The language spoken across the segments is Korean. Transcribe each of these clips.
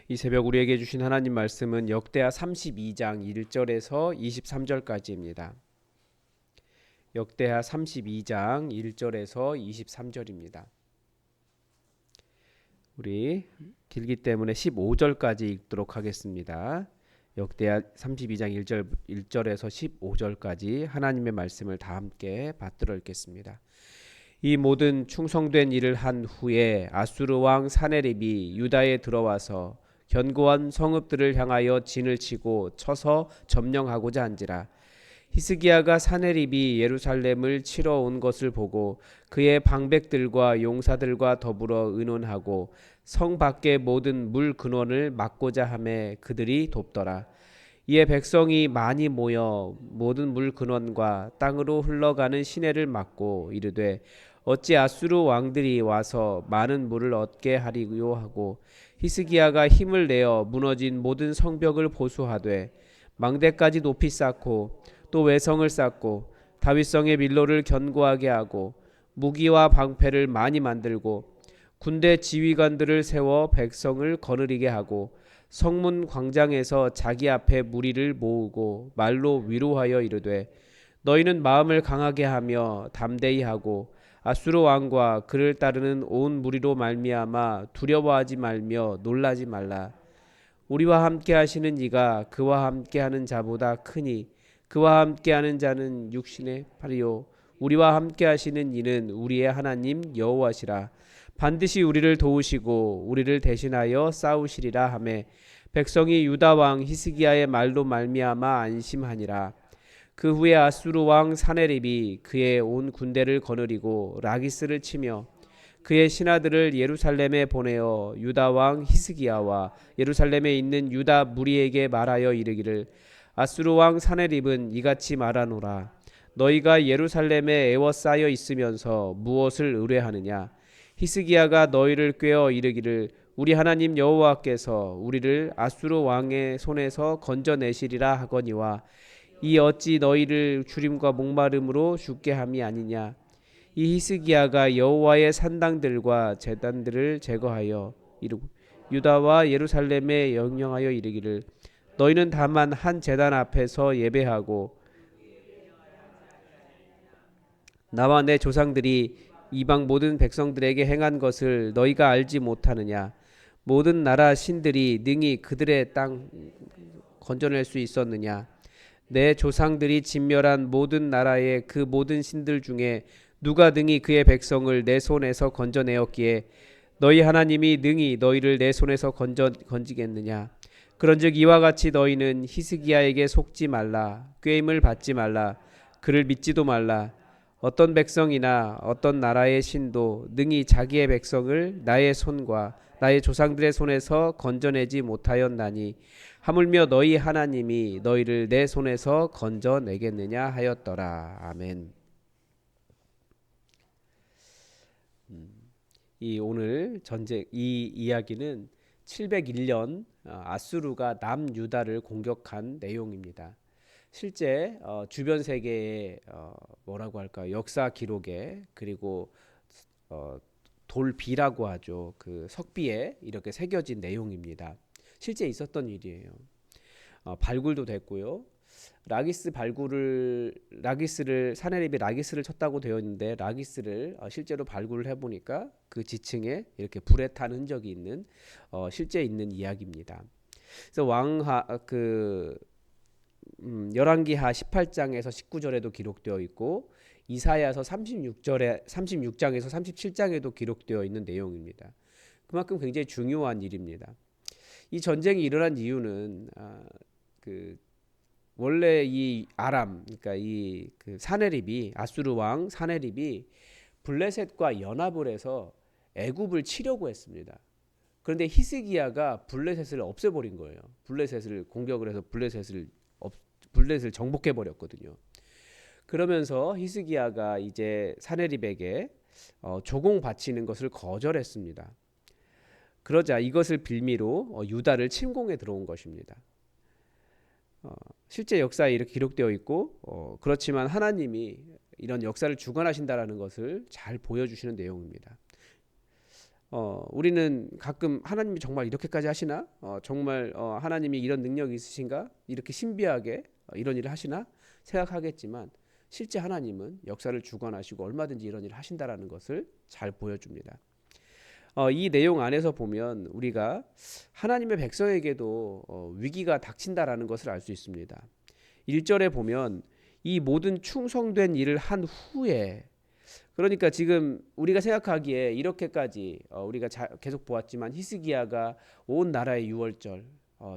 이 새벽 우리에게 주신 하나님 말씀은 역대하 32장 1절에서 23절까지입니다. 역대하 32장 1절에서 23절입니다. 우리 길기 때문에 15절까지 읽도록 하겠습니다. 역대하 32장 1절에서 15절까지 하나님의 말씀을 다 함께 받들어 읽겠습니다. 이 모든 충성된 일을 한 후에 아수르 왕 사네립이 유다에 들어와서 견고한 성읍들을 향하여 진을 치고 쳐서 점령하고자 한지라. 히스기야가 사네립이 예루살렘을 치러 온 것을 보고 그의 방백들과 용사들과 더불어 의논하고 성 밖의 모든 물 근원을 막고자 하매 그들이 돕더라. 이에 백성이 많이 모여 모든 물 근원과 땅으로 흘러가는 시내를 막고 이르되 어찌 아수르 왕들이 와서 많은 물을 얻게 하리요 하고 히스기야가 힘을 내어 무너진 모든 성벽을 보수하되 망대까지 높이 쌓고 또 외성을 쌓고 다윗성의 밀로를 견고하게 하고 무기와 방패를 많이 만들고 군대 지휘관들을 세워 백성을 거느리게 하고 성문 광장에서 자기 앞에 무리를 모으고 말로 위로하여 이르되 너희는 마음을 강하게 하며 담대히 하고 아수르 왕과 그를 따르는 온 무리로 말미암아 두려워하지 말며 놀라지 말라. 우리와 함께 하시는 이가 그와 함께 하는 자보다 크니 그와 함께 하는 자는 육신의 팔이요 우리와 함께 하시는 이는 우리의 하나님 여호와시라. 반드시 우리를 도우시고 우리를 대신하여 싸우시리라 하매 백성이 유다 왕 히스기야의 말로 말미암아 안심하니라. 그 후에 아수르 왕 사네립이 그의 온 군대를 거느리고 라기스를 치며 그의 신하들을 예루살렘에 보내어 유다 왕 히스기야와 예루살렘에 있는 유다 무리에게 말하여 이르기를 아수르 왕 사네립은 이같이 말하노라. 너희가 예루살렘에 에워싸여 있으면서 무엇을 의뢰하느냐. 히스기야가 너희를 꾀어 이르기를 우리 하나님 여호와께서 우리를 아수르 왕의 손에서 건져내시리라 하거니와 이 어찌 너희를 주림과 목마름으로 죽게 함이 아니냐. 이 히스기야가 여호와의 산당들과 제단들을 제거하여 이루고 유다와 예루살렘에 영령하여 이르기를 너희는 다만 한 제단 앞에서 예배하고 나와 내 조상들이 이방 모든 백성들에게 행한 것을 너희가 알지 못하느냐. 모든 나라 신들이 능히 그들의 땅 건져낼 수 있었느냐. 내 조상들이 진멸한 모든 나라의 그 모든 신들 중에 누가 능히 그의 백성을 내 손에서 건져내었기에 너희 하나님이 능히 너희를 내 손에서 건지겠느냐. 그런즉 이와 같이 너희는 히스기야에게 속지 말라. 꾀임을 받지 말라. 그를 믿지도 말라. 어떤 백성이나 어떤 나라의 신도 능히 자기의 백성을 나의 손과 나의 조상들의 손에서 건져내지 못하였나니 하물며 너희 하나님이 너희를 내 손에서 건져내겠느냐 하였더라. 아멘. 이 오늘 전쟁 이 이야기는 701년 아수르가 남유다를 공격한 내용입니다. 실제 주변 세계의 뭐라고 할까 역사 기록에 그리고 돌비라고 하죠. 그 석비에 이렇게 새겨진 내용입니다. 실제 있었던 일이에요. 발굴도 됐고요. 라기스를 사네립이 라기스를 쳤다고 되어 있는데 라기스를 실제로 발굴을 해보니까 그 지층에 이렇게 불에 탄 흔적이 있는 실제 있는 이야기입니다. 그래서 열왕기하 18장에서 19절에도 기록되어 있고 이사야서 36장에서 37장에도 기록되어 있는 내용입니다. 그만큼 굉장히 중요한 일입니다. 이 전쟁이 일어난 이유는 원래 이 아람, 그러니까 그 사네립이 아수르 왕 사네립이 블레셋과 연합을 해서 애굽을 치려고 했습니다. 그런데 히스기야가 블레셋을 없애버린 거예요. 블레셋을 공격을 해서 블레셋을 정복해 버렸거든요. 그러면서 히스기야가 이제 사네립에게 조공 바치는 것을 거절했습니다. 그러자 이것을 빌미로 유다를 침공해 들어온 것입니다. 실제 역사에 이렇게 기록되어 있고 그렇지만 하나님이 이런 역사를 주관하신다라는 것을 잘 보여주시는 내용입니다. 우리는 가끔 하나님이 정말 이렇게까지 하시나? 정말 하나님이 이런 능력이 있으신가? 이렇게 신비하게 이런 일을 하시나? 생각하겠지만 실제 하나님은 역사를 주관하시고 얼마든지 이런 일을 하신다라는 것을 잘 보여줍니다. 이 내용 안에서 보면 우리가 하나님의 백성에게도 위기가 닥친다라는 것을 알 수 있습니다. 1절에 보면 이 모든 충성된 일을 한 후에, 그러니까 지금 우리가 생각하기에 이렇게까지 우리가 계속 보았지만 히스기야가 온 나라의 유월절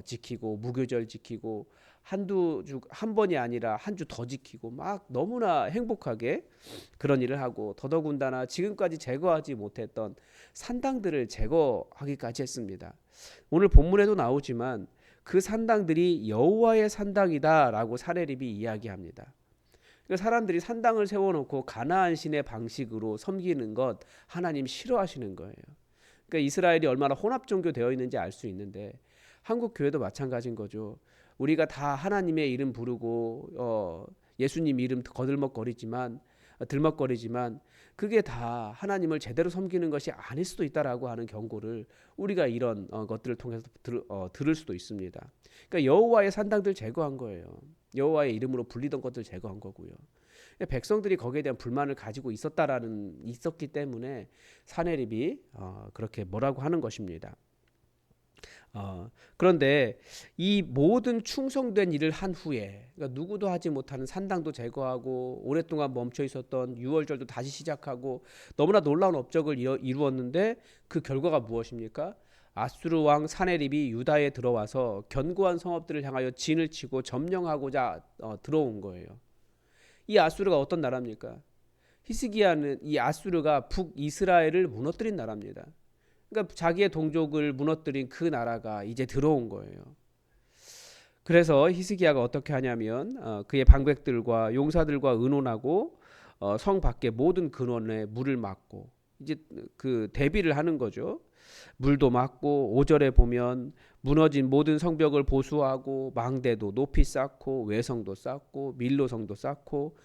지키고 무교절 지키고 한 번이 아니라 한 주 더 지키고 막 너무나 행복하게 그런 일을 하고, 더더군다나 지금까지 제거하지 못했던 산당들을 제거하기까지 했습니다. 오늘 본문에도 나오지만 그 산당들이 여호와의 산당이다라고 사내립이 이야기합니다. 그러니까 사람들이 산당을 세워놓고 가나안 신의 방식으로 섬기는 것 하나님 싫어하시는 거예요. 그러니까 이스라엘이 얼마나 혼합 종교 되어 있는지 알 수 있는데 한국 교회도 마찬가지인 거죠. 우리가 다 하나님의 이름 부르고 예수님 이름 들먹거리지만 그게 다 하나님을 제대로 섬기는 것이 아닐 수도 있다라고 하는 경고를 우리가 이런 것들을 통해서 들을 수도 있습니다. 그러니까 여호와의 산당들 제거한 거예요. 여호와의 이름으로 불리던 것들 제거한 거고요. 백성들이 거기에 대한 불만을 가지고 있었기 때문에 사내립이 그렇게 뭐라고 하는 것입니다. 그런데 이 모든 충성된 일을 한 후에, 그러니까 누구도 하지 못하는 산당도 제거하고 오랫동안 멈춰 있었던 유월절도 다시 시작하고 너무나 놀라운 업적을 이루었는데 그 결과가 무엇입니까? 아수르 왕 사네립이 유다에 들어와서 견고한 성읍들을 향하여 진을 치고 점령하고자 들어온 거예요. 이 아수르가 어떤 나라입니까? 히스기야는 이 아수르가 북이스라엘을 무너뜨린 나라입니다. 그러니까 자기의 동족을 무너뜨린 그 나라가 이제 들어온 거예요. 그래서 히스기야가 어떻게 하냐면 그의 방백들과 용사들과 의논하고 성 밖에 모든 근원에 물을 막고 이제 그 대비를 하는 거죠. 물도 막고 5절에 보면 무너진 모든 성벽을 보수하고 망대도 높이 쌓고 외성도 쌓고 밀로성도 쌓고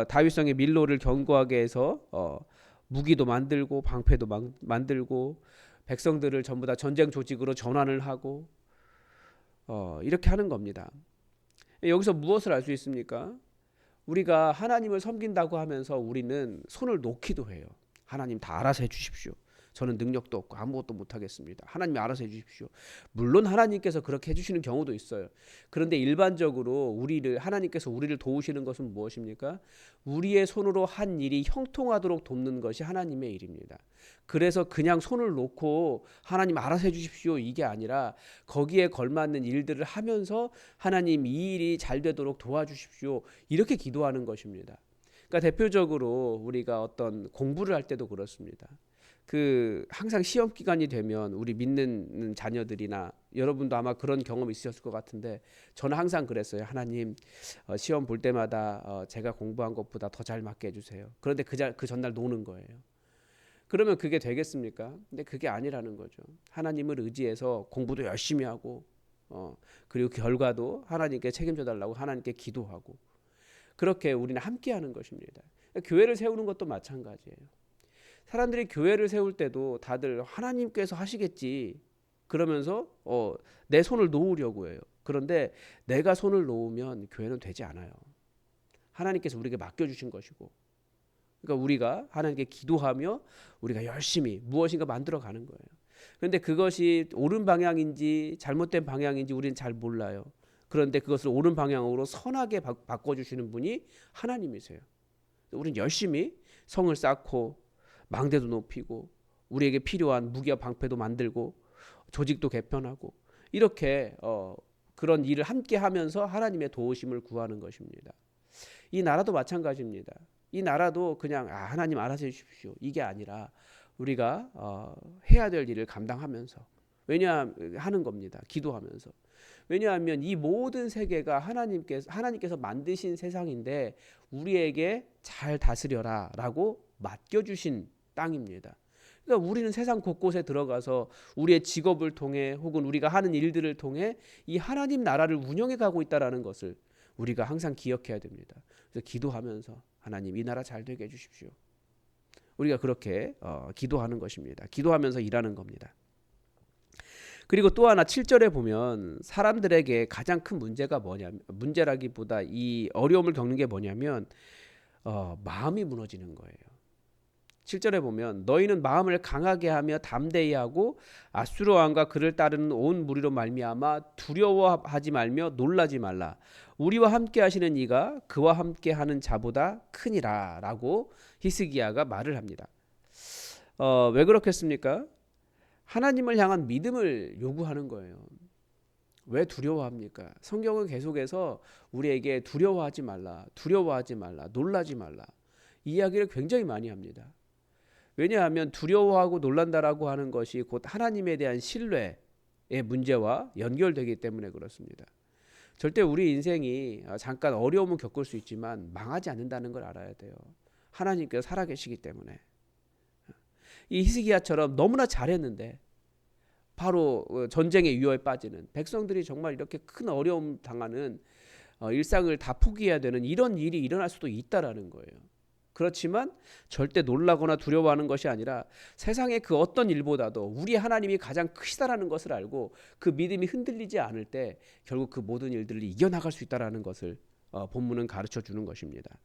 다윗성의 밀로를 견고하게 해서 무기도 만들고 방패도 만들고 백성들을 전부 다 전쟁 조직으로 전환을 하고 이렇게 하는 겁니다. 여기서 무엇을 알 수 있습니까? 우리가 하나님을 섬긴다고 하면서 우리는 손을 놓기도 해요. 하나님 다 알아서 해주십시오. 저는 능력도 없고 아무것도 못하겠습니다. 하나님이 알아서 해주십시오. 물론 하나님께서 그렇게 해주시는 경우도 있어요. 그런데 일반적으로 하나님께서 우리를 도우시는 것은 무엇입니까? 우리의 손으로 한 일이 형통하도록 돕는 것이 하나님의 일입니다. 그래서 그냥 손을 놓고 하나님 알아서 해주십시오 이게 아니라 거기에 걸맞는 일들을 하면서 하나님 이 일이 잘 되도록 도와주십시오 이렇게 기도하는 것입니다. 그러니까 대표적으로 우리가 어떤 공부를 할 때도 그렇습니다. 항상 시험 기간이 되면 우리 믿는 자녀들이나 여러분도 아마 그런 경험 있으셨을 것 같은데 저는 항상 그랬어요. 하나님 시험 볼 때마다 제가 공부한 것보다 더 잘 맞게 해주세요. 그런데 그 전날 노는 거예요. 그러면 그게 되겠습니까? 근데 그게 아니라는 거죠. 하나님을 의지해서 공부도 열심히 하고 그리고 결과도 하나님께 책임져 달라고 하나님께 기도하고 그렇게 우리는 함께하는 것입니다. 교회를 세우는 것도 마찬가지예요. 사람들이 교회를 세울 때도 다들 하나님께서 하시겠지 그러면서 내 손을 놓으려고 해요. 그런데 내가 손을 놓으면 교회는 되지 않아요. 하나님께서 우리에게 맡겨주신 것이고 그러니까 우리가 하나님께 기도하며 우리가 열심히 무엇인가 만들어가는 거예요. 그런데 그것이 옳은 방향인지 잘못된 방향인지 우리는 잘 몰라요. 그런데 그것을 옳은 방향으로 선하게 바꿔주시는 분이 하나님이세요. 우리는 열심히 성을 쌓고 망대도 높이고 우리에게 필요한 무기와 방패도 만들고 조직도 개편하고 이렇게 그런 일을 함께 하면서 하나님의 도우심을 구하는 것입니다. 이 나라도 마찬가지입니다. 이 나라도 그냥 하나님 알아서 해주십시오 이게 아니라 우리가 해야 될 일을 감당하면서 하는 겁니다. 기도하면서. 왜냐하면 이 모든 세계가 하나님께서 만드신 세상인데 우리에게 잘 다스려라 라고 맡겨주신 땅입니다. 그러니까 우리는 세상 곳곳에 들어가서 우리의 직업을 통해 혹은 우리가 하는 일들을 통해 이 하나님 나라를 운영해 가고 있다는 것을 우리가 항상 기억해야 됩니다. 그래서 기도하면서 하나님 이 나라 잘 되게 해주십시오. 우리가 그렇게 기도하는 것입니다. 기도하면서 일하는 겁니다. 그리고 또 하나 7절에 보면 사람들에게 가장 큰 문제가 뭐냐면, 문제라기보다 이 어려움을 겪는 게 뭐냐면 마음이 무너지는 거예요. 7절에 보면 너희는 마음을 강하게 하며 담대히 하고 아수르 왕과 그를 따르는 온 무리로 말미암아 두려워하지 말며 놀라지 말라. 우리와 함께 하시는 이가 그와 함께 하는 자보다 크니라 라고 히스기야가 말을 합니다. 왜 그렇겠습니까? 하나님을 향한 믿음을 요구하는 거예요. 왜 두려워합니까? 성경은 계속해서 우리에게 두려워하지 말라, 두려워하지 말라, 놀라지 말라 이 이야기를 굉장히 많이 합니다. 왜냐하면 두려워하고 놀란다라고 하는 것이 곧 하나님에 대한 신뢰의 문제와 연결되기 때문에 그렇습니다. 절대 우리 인생이 잠깐 어려움을 겪을 수 있지만 망하지 않는다는 걸 알아야 돼요. 하나님께서 살아계시기 때문에. 이 히스기야처럼 너무나 잘했는데 바로 전쟁의 위협에 빠지는 백성들이 정말 이렇게 큰 어려움 당하는 일상을 다 포기해야 되는 이런 일이 일어날 수도 있다라는 거예요. 그렇지만 절대 놀라거나 두려워하는 것이 아니라 세상의 그 어떤 일보다도 우리 하나님이 가장 크시다라는 것을 알고 그 믿음이 흔들리지 않을 때 결국 그 모든 일들을 이겨나갈 수 있다라는 것을 본문은 가르쳐 주는 것입니다.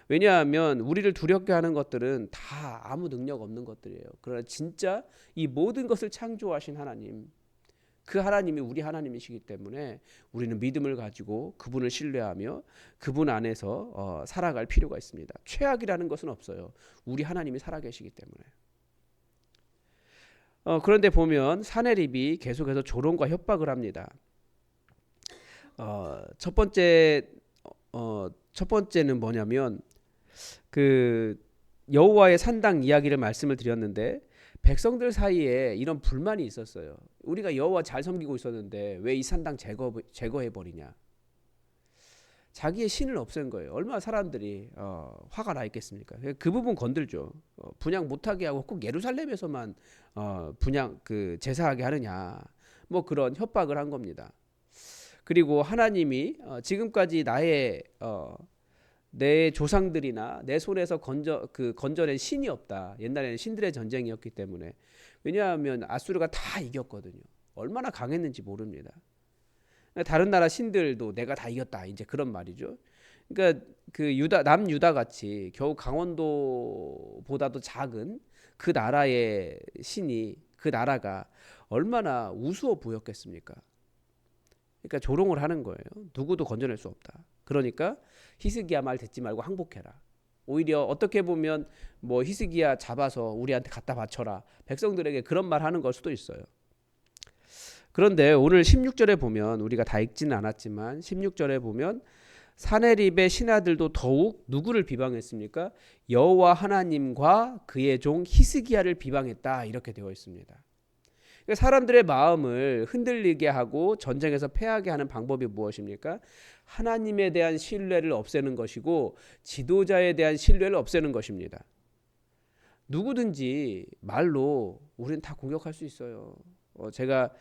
왜냐하면 우리를 두렵게 하는 것들은 다 아무 능력 없는 것들이에요. 그러나 진짜 이 모든 것을 창조하신 하나님, 그 하나님이 우리 하나님이시기 때문에 우리는 믿음을 가지고 그분을 신뢰하며 그분 안에서 살아갈 필요가 있습니다. 최악이라는 것은 없어요. 우리 하나님이 살아계시기 때문에. 그런데 보면 사내립이 계속해서 조롱과 협박을 합니다. 첫 번째는 뭐냐면 그 여호와의 산당 이야기를 말씀을 드렸는데 백성들 사이에 이런 불만이 있었어요. 우리가 여호와 잘 섬기고 있었는데 왜 이 산당 제거해 버리냐. 자기의 신을 없앤 거예요. 얼마나 사람들이 화가 나 있겠습니까? 그 부분 건들죠. 분향 못하게 하고 꼭 예루살렘에서만 분향 그 제사하게 하느냐. 뭐 그런 협박을 한 겁니다. 그리고 하나님이 지금까지 내 조상들이나 내 손에서 건져낸 신이 없다. 옛날에는 신들의 전쟁이었기 때문에. 왜냐하면 아수르가 다 이겼거든요. 얼마나 강했는지 모릅니다. 다른 나라 신들도 내가 다 이겼다. 이제 그런 말이죠. 그러니까 그 남유다 같이 겨우 강원도보다도 작은 그 나라의 신이 그 나라가 얼마나 우스워 보였겠습니까? 그러니까 조롱을 하는 거예요. 누구도 건져낼 수 없다. 그러니까 히스기야 말 듣지 말고 항복해라. 오히려 어떻게 보면 뭐 히스기야 잡아서 우리한테 갖다 바쳐라. 백성들에게 그런 말 하는 걸 수도 있어요. 그런데 오늘 16절에 보면 우리가 다 읽지는 않았지만 16절에 보면 사내립의 신하들도 더욱 누구를 비방했습니까? 여호와 하나님과 그의 종 히스기야를 비방했다. 이렇게 되어 있습니다. 사람들의 마음을 흔들리게 하고 전쟁에서 패하게 하는 방법이 무엇입니까? 하나님에 대한 신뢰를 없애는 것이고 지도자에 대한 신뢰를 없애는 것입니다. 누구든지 말로 우리는 다 공격할 수 있어요. 제가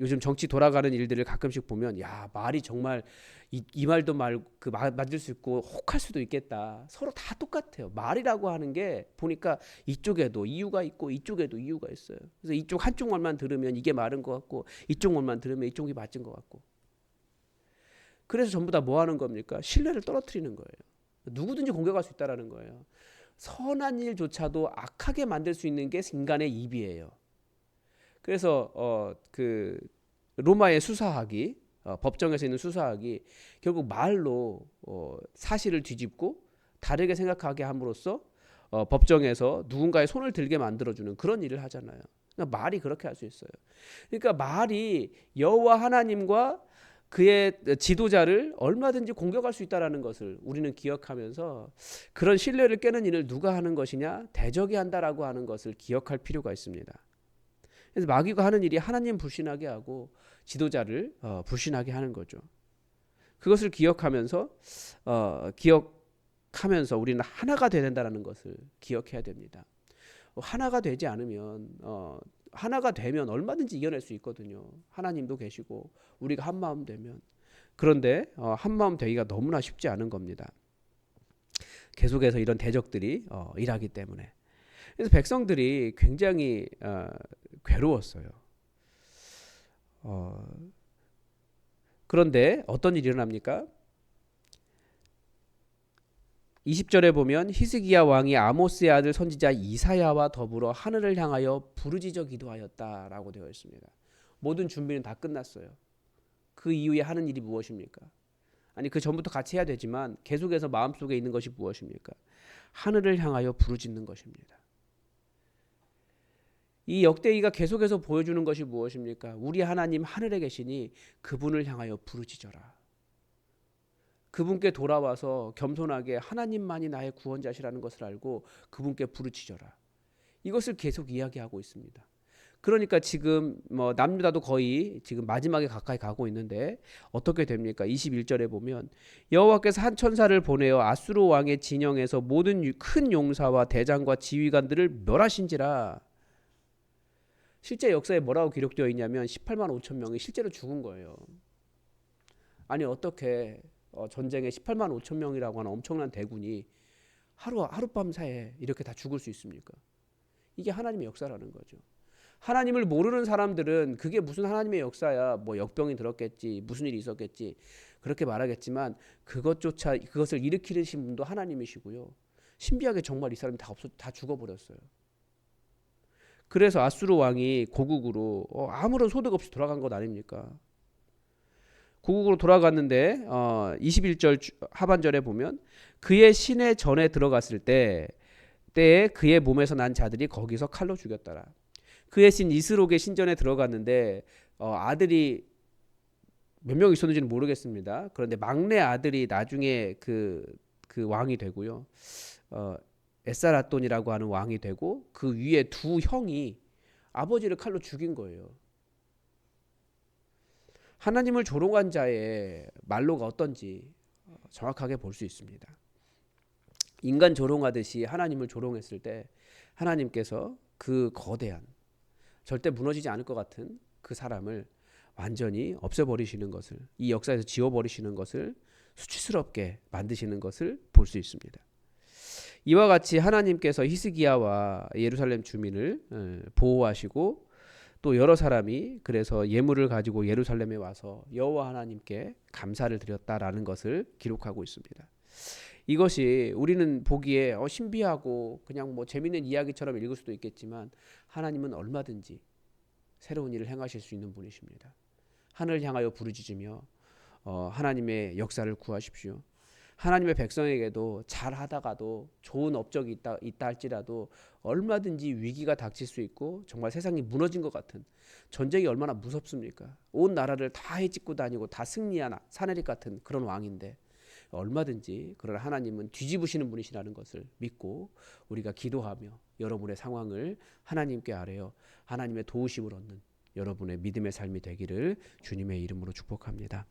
요즘 정치 돌아가는 일들을 가끔씩 보면 야 말이 정말 이 말도 맞을 수 있고 혹할 수도 있겠다. 서로 다 똑같아요. 말이라고 하는 게 보니까 이쪽에도 이유가 있고 이쪽에도 이유가 있어요. 그래서 이쪽 한쪽 말만 들으면 이게 맞은 것 같고 이쪽 말만 들으면 이쪽이 맞은 것 같고. 그래서 전부 다 뭐 하는 겁니까? 신뢰를 떨어뜨리는 거예요. 누구든지 공격할 수 있다라는 거예요. 선한 일조차도 악하게 만들 수 있는 게 인간의 입이에요. 그래서 그 로마의 수사학이 법정에서 있는 수사학이 결국 말로 사실을 뒤집고 다르게 생각하게 함으로써 법정에서 누군가의 손을 들게 만들어주는 그런 일을 하잖아요. 그러니까 말이 그렇게 할 수 있어요. 그러니까 말이 여호와 하나님과 그의 지도자를 얼마든지 공격할 수 있다는 것을 우리는 기억하면서 그런 신뢰를 깨는 일을 누가 하는 것이냐? 대적이 한다라고 하는 것을 기억할 필요가 있습니다. 그래서 마귀가 하는 일이 하나님 불신하게 하고 지도자를 불신하게 하는 거죠. 그것을 기억하면서 우리는 하나가 돼야 된다는 것을 기억해야 됩니다. 하나가 되지 않으면 하나가 되면 얼마든지 이겨낼 수 있거든요. 하나님도 계시고 우리가 한 마음 되면. 그런데 한 마음 되기가 너무나 쉽지 않은 겁니다. 계속해서 이런 대적들이 일하기 때문에. 그래서 백성들이 굉장히 괴로웠어요. 그런데 어떤 일이 일어납니까? 20절에 보면 히스기야 왕이 아모스의 아들 선지자 이사야와 더불어 하늘을 향하여 부르짖어 기도하였다라고 되어 있습니다. 모든 준비는 다 끝났어요. 그 이후에 하는 일이 무엇입니까? 아니 그 전부터 같이 해야 되지만 계속해서 마음속에 있는 것이 무엇입니까? 하늘을 향하여 부르짖는 것입니다. 이 역대기가 계속해서 보여주는 것이 무엇입니까? 우리 하나님 하늘에 계시니 그분을 향하여 부르짖어라. 그분께 돌아와서 겸손하게 하나님만이 나의 구원자시라는 것을 알고 그분께 부르짖어라. 이것을 계속 이야기하고 있습니다. 그러니까 지금 남유다도 거의 지금 마지막에 가까이 가고 있는데 어떻게 됩니까? 21절에 보면 여호와께서 한 천사를 보내어 아수르 왕의 진영에서 모든 큰 용사와 대장과 지휘관들을 멸하신지라. 실제 역사에 뭐라고 기록되어 있냐면 18만 5천 명이 실제로 죽은 거예요. 아니 어떻게 전쟁에 18만 5천 명이라고 하는 엄청난 대군이 하룻밤 사이에 이렇게 다 죽을 수 있습니까? 이게 하나님의 역사라는 거죠. 하나님을 모르는 사람들은 그게 무슨 하나님의 역사야, 뭐 역병이 들었겠지, 무슨 일이 있었겠지 그렇게 말하겠지만 그것을 일으키신 분도 하나님이시고요. 신비하게 정말 이 사람이 다 죽어버렸어요. 그래서 아수르 왕이 고국으로 아무런 소득 없이 돌아간 것 아닙니까? 고국으로 돌아갔는데 21절 하반절에 보면 그의 시내 전에 들어갔을 때에 그의 몸에서 난 자들이 거기서 칼로 죽였더라. 그의 신 이스록의 신전에 들어갔는데 아들이 몇 명 있었는지는 모르겠습니다. 그런데 막내 아들이 나중에 그 왕이 되고요. 에사라돈이라고 하는 왕이 되고 그 위에 두 형이 아버지를 칼로 죽인 거예요. 하나님을 조롱한 자의 말로가 어떤지 정확하게 볼 수 있습니다. 인간 조롱하듯이 하나님을 조롱했을 때 하나님께서 그 거대한 절대 무너지지 않을 것 같은 그 사람을 완전히 없애버리시는 것을, 이 역사에서 지워버리시는 것을 수치스럽게 만드시는 것을 볼 수 있습니다. 이와 같이 하나님께서 히스기야와 예루살렘 주민을 보호하시고 또 여러 사람이 그래서 예물을 가지고 예루살렘에 와서 여호와 하나님께 감사를 드렸다라는 것을 기록하고 있습니다. 이것이 우리는 보기에 신비하고 그냥 뭐 재미있는 이야기처럼 읽을 수도 있겠지만 하나님은 얼마든지 새로운 일을 행하실 수 있는 분이십니다. 하늘을 향하여 부르짖으며 하나님의 역사를 구하십시오. 하나님의 백성에게도 잘하다가도 좋은 업적이 있다 할지라도 얼마든지 위기가 닥칠 수 있고 정말 세상이 무너진 것 같은 전쟁이 얼마나 무섭습니까? 온 나라를 다 해집고 다니고 다 승리한 사내립 같은 그런 왕인데 얼마든지 그런 하나님은 뒤집으시는 분이시라는 것을 믿고 우리가 기도하며 여러분의 상황을 하나님께 아뢰어 하나님의 도우심을 얻는 여러분의 믿음의 삶이 되기를 주님의 이름으로 축복합니다.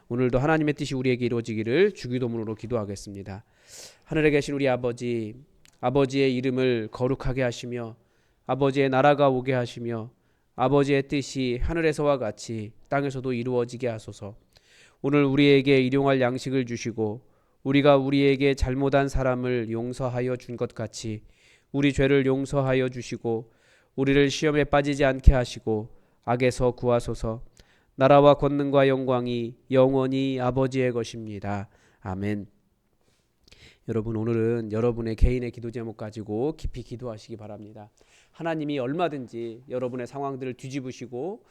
오늘도 하나님의 뜻이 우리에게 이루어지기를 주기도문으로 기도하겠습니다. 하늘에 계신 우리 아버지, 아버지의 이름을 거룩하게 하시며 아버지의 나라가 오게 하시며 아버지의 뜻이 하늘에서와 같이 땅에서도 이루어지게 하소서. 오늘 우리에게 일용할 양식을 주시고 우리가 우리에게 잘못한 사람을 용서하여 준 것 같이 우리 죄를 용서하여 주시고 우리를 시험에 빠지지 않게 하시고 악에서 구하소서. 나라와 권능과 영광이 영원히 아버지의 것입니다. 아멘. 여러분 오늘은 여러분의 개인의 기도 제목 가지고 깊이 기도하시기 바랍니다. 하나님이 얼마든지 여러분의 상황들을 뒤집으시고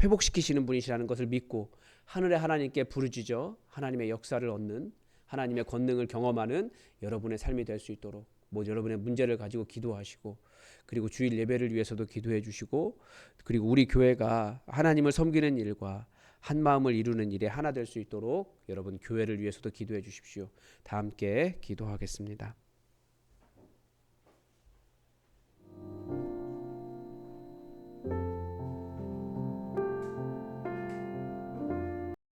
회복시키시는 분이시라는 것을 믿고 하늘의 하나님께 부르짖어 하나님의 역사를 얻는 하나님의 권능을 경험하는 여러분의 삶이 될 수 있도록 여러분의 문제를 가지고 기도하시고 그리고 주일 예배를 위해서도 기도해 주시고 그리고 우리 교회가 하나님을 섬기는 일과 한 마음을 이루는 일에 하나 될 수 있도록 여러분 교회를 위해서도 기도해 주십시오. 다 함께 기도하겠습니다.